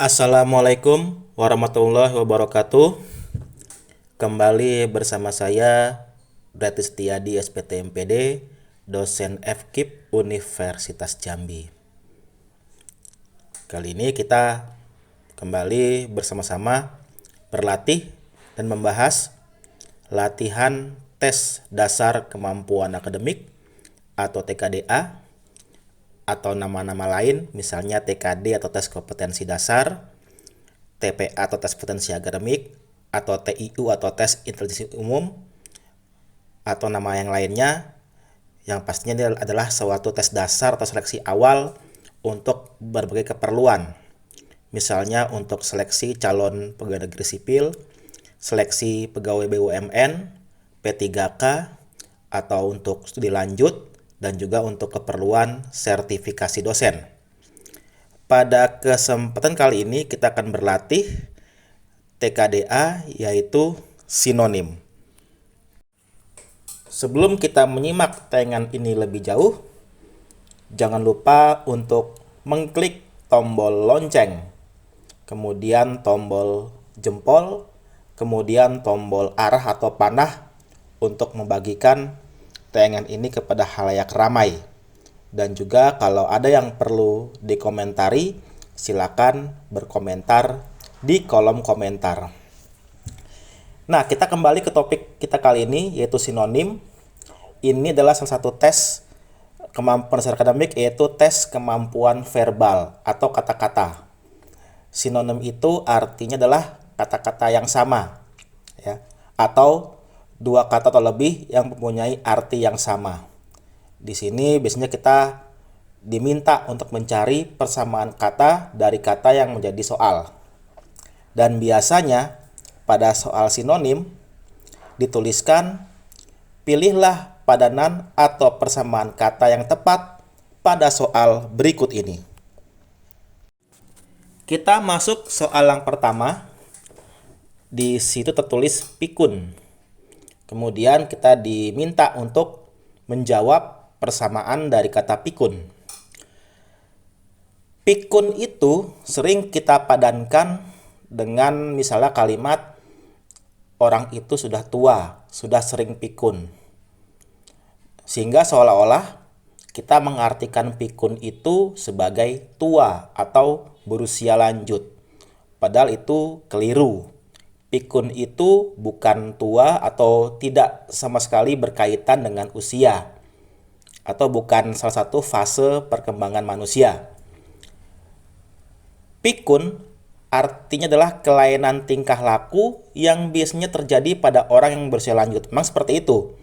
Assalamualaikum warahmatullahi wabarakatuh. Kembali bersama saya Brati Setiadi SPT MPD, dosen FKIP Universitas Jambi. Kali ini kita kembali bersama-sama berlatih dan membahas latihan tes dasar kemampuan akademik atau TKDA, atau nama-nama lain misalnya TKD atau tes kompetensi dasar, TPA atau tes potensi akademik, atau TIU atau tes intelijensi umum, atau nama yang lainnya, yang pastinya ini adalah suatu tes dasar atau seleksi awal untuk berbagai keperluan. Misalnya untuk seleksi calon pegawai negeri sipil, seleksi pegawai BUMN, P3K, atau untuk studi lanjut, dan juga untuk keperluan sertifikasi dosen. Pada kesempatan kali ini kita akan berlatih TKDA, yaitu sinonim. Sebelum kita menyimak tayangan ini lebih jauh, jangan lupa untuk mengklik tombol lonceng, kemudian tombol jempol, kemudian tombol arah atau panah untuk membagikan tayangan ini kepada khalayak ramai. Dan juga kalau ada yang perlu dikomentari, silakan berkomentar di kolom komentar. Nah, kita kembali ke topik kita kali ini, yaitu sinonim. Ini adalah salah satu tes kemampuan dasar akademik, yaitu tes kemampuan verbal atau kata-kata. Sinonim itu artinya adalah kata-kata yang sama, ya, atau dua kata atau lebih yang mempunyai arti yang sama. Di sini biasanya kita diminta untuk mencari persamaan kata dari kata yang menjadi soal. Dan biasanya pada soal sinonim dituliskan, pilihlah padanan atau persamaan kata yang tepat pada soal berikut ini. Kita masuk soal yang pertama. Di situ tertulis pikun. Kemudian kita diminta untuk menjawab persamaan dari kata pikun. Pikun itu sering kita padankan dengan misalnya kalimat orang itu sudah tua, sudah sering pikun. Sehingga seolah-olah kita mengartikan pikun itu sebagai tua atau berusia lanjut. Padahal itu keliru. Pikun itu bukan tua atau tidak sama sekali berkaitan dengan usia, atau bukan salah satu fase perkembangan manusia. Pikun artinya adalah kelainan tingkah laku yang biasanya terjadi pada orang yang berusia lanjut. Memang seperti itu.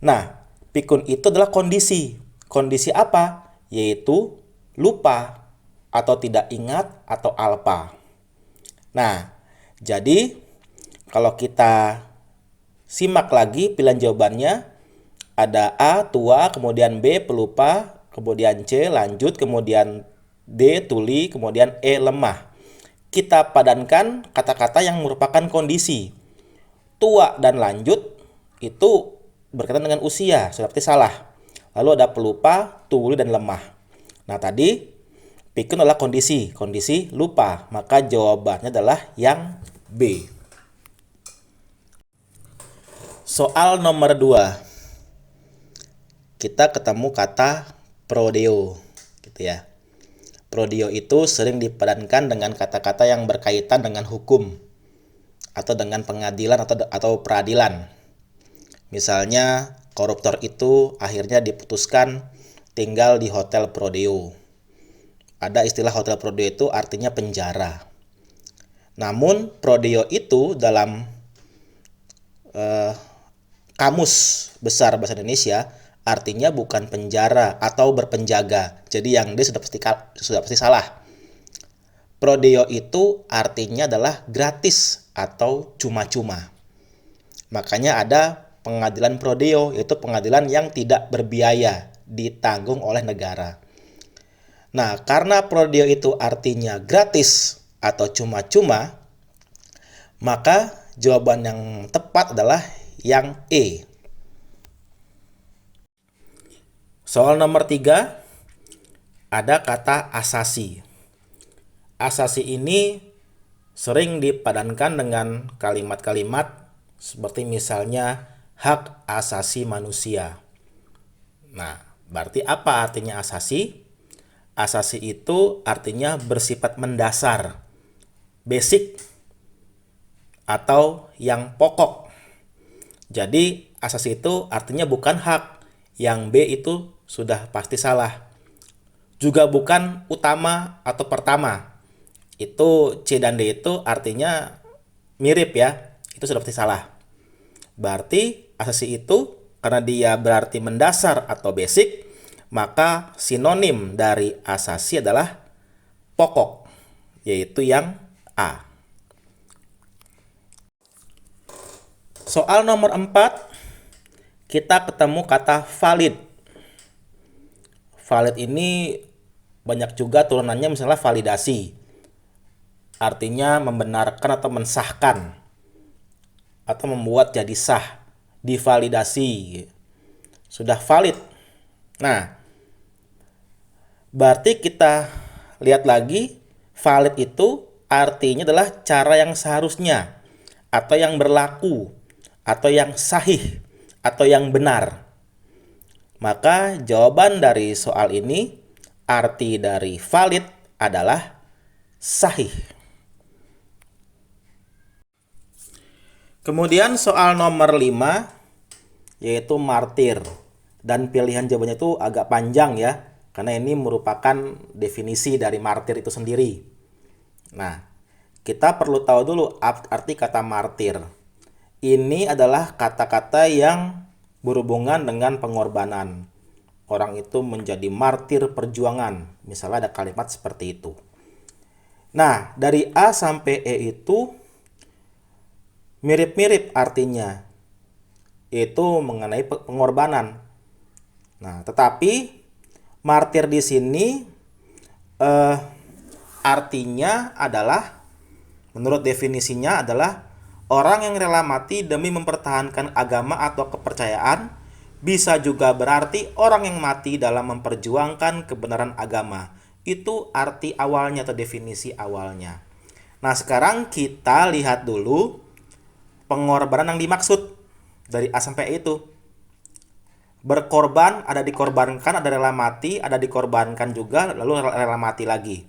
Nah, pikun itu adalah kondisi. Kondisi apa? Yaitu lupa atau tidak ingat atau alpa. Nah, jadi kalau kita simak lagi pilihan jawabannya, ada A, tua, kemudian B, pelupa, kemudian C, lanjut, kemudian D, tuli, kemudian E, lemah. Kita padankan kata-kata yang merupakan kondisi. Tua dan lanjut itu berkaitan dengan usia, sudah pasti salah. Lalu ada pelupa, tuli, dan lemah. Nah, tadi pikun adalah kondisi lupa, maka jawabannya adalah yang B. Soal nomor 2. Kita ketemu kata prodeo, gitu ya. Prodeo itu sering dipadankan dengan kata-kata yang berkaitan dengan hukum atau dengan pengadilan atau peradilan. Misalnya, koruptor itu akhirnya diputuskan tinggal di hotel prodeo. Ada istilah hotel prodeo itu artinya penjara. Namun, prodeo itu dalam kamus besar bahasa Indonesia artinya bukan penjara atau berpenjaga. Jadi yang D sudah pasti salah. Prodeo itu artinya adalah gratis atau cuma-cuma. Makanya ada pengadilan prodeo, yaitu pengadilan yang tidak berbiaya, ditanggung oleh negara. Nah, karena prodeo itu artinya gratis atau cuma-cuma, maka jawaban yang tepat adalah yang E. Soal nomor 3, ada kata asasi. Asasi ini sering dipadankan dengan kalimat-kalimat seperti misalnya hak asasi manusia. Nah, berarti apa artinya asasi? Asasi itu artinya bersifat mendasar, basic, atau yang pokok. Jadi, asasi itu artinya bukan hak. Yang B itu sudah pasti salah. Juga bukan utama atau pertama. Itu C dan D itu artinya mirip ya. Itu sudah pasti salah. Berarti asasi itu karena dia berarti mendasar atau basic, maka sinonim dari asasi adalah pokok, yaitu yang A. Soal nomor 4, kita ketemu kata valid. Valid ini banyak juga turunannya, misalnya validasi. Artinya membenarkan atau mensahkan atau membuat jadi sah, divalidasi. Sudah valid. Nah, berarti kita lihat lagi, valid itu artinya adalah cara yang seharusnya, atau yang berlaku, atau yang sahih, atau yang benar. Maka jawaban dari soal ini, arti dari valid adalah sahih. Kemudian soal nomor 5, yaitu martir. Dan pilihan jawabannya itu agak panjang ya, karena ini merupakan definisi dari martir itu sendiri. Nah, kita perlu tahu dulu arti kata martir. Ini adalah kata-kata yang berhubungan dengan pengorbanan. Orang itu menjadi martir perjuangan. Misalnya ada kalimat seperti itu. Nah, dari A sampai E itu mirip-mirip artinya. Itu mengenai pengorbanan. Nah, tetapi martir di sini artinya adalah, menurut definisinya adalah orang yang rela mati demi mempertahankan agama atau kepercayaan. Bisa juga berarti orang yang mati dalam memperjuangkan kebenaran agama. Itu arti awalnya atau definisi awalnya. Nah, sekarang kita lihat dulu pengorbanan yang dimaksud dari A sampai E itu. Berkorban, ada dikorbankan, ada rela mati, ada dikorbankan juga, lalu rela mati lagi.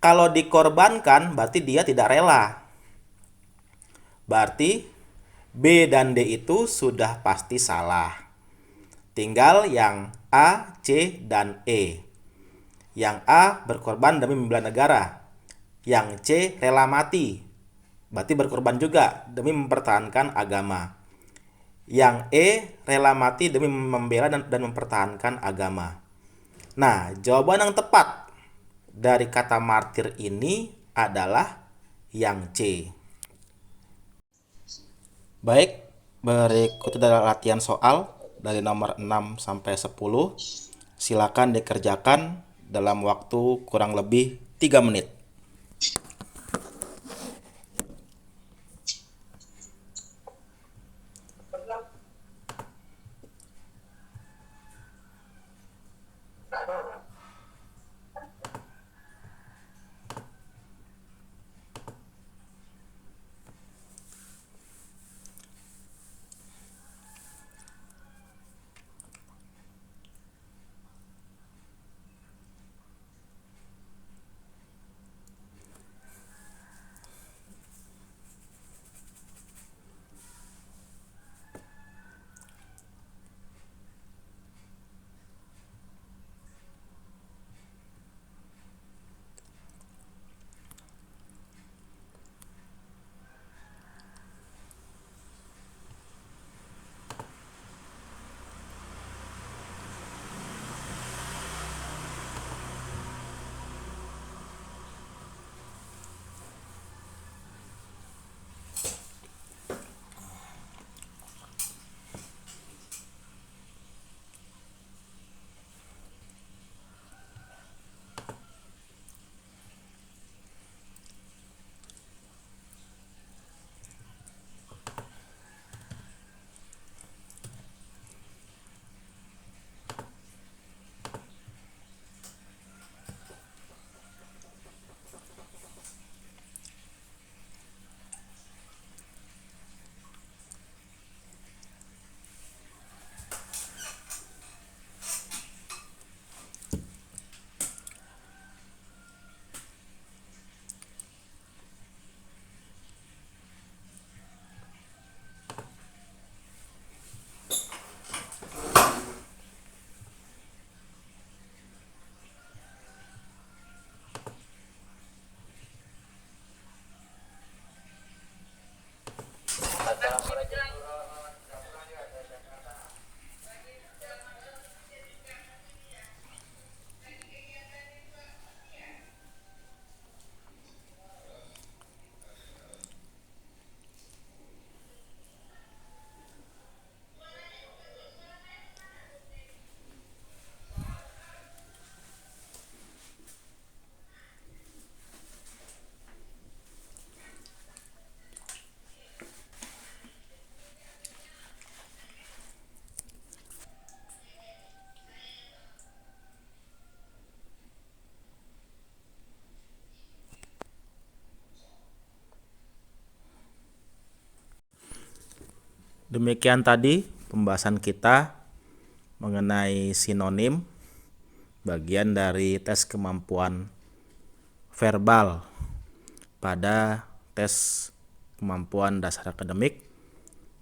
Kalau dikorbankan berarti dia tidak rela. Berarti B dan D itu sudah pasti salah. Tinggal yang A, C, dan E. Yang A berkorban demi membela negara. Yang C rela mati. Berarti berkorban juga demi mempertahankan agama. Yang E rela mati demi membela dan mempertahankan agama. Nah, jawaban yang tepat dari kata martir ini adalah yang C. Baik, berikut adalah latihan soal dari nomor 6 sampai 10. Silakan dikerjakan dalam waktu kurang lebih 3 menit. Demikian tadi pembahasan kita mengenai sinonim, bagian dari tes kemampuan verbal pada tes kemampuan dasar akademik.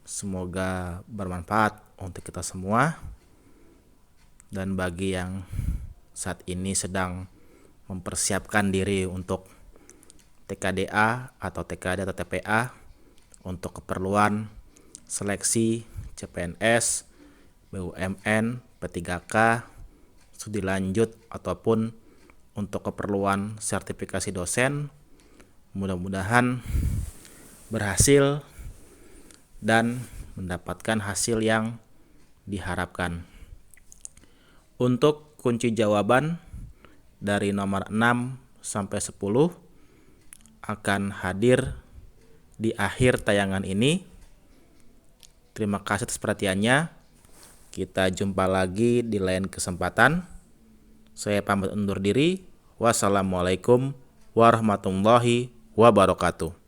Semoga bermanfaat untuk kita semua. Dan bagi yang saat ini sedang mempersiapkan diri untuk TKDA atau TKD atau TPA untuk keperluan seleksi CPNS, BUMN, P3K, studi lanjut ataupun untuk keperluan sertifikasi dosen, mudah-mudahan berhasil dan mendapatkan hasil yang diharapkan. Untuk kunci jawaban dari nomor 6 sampai 10 akan hadir di akhir tayangan ini. Terima kasih atas perhatiannya. Kita jumpa lagi di lain kesempatan. Saya pamit undur diri. Wassalamualaikum warahmatullahi wabarakatuh.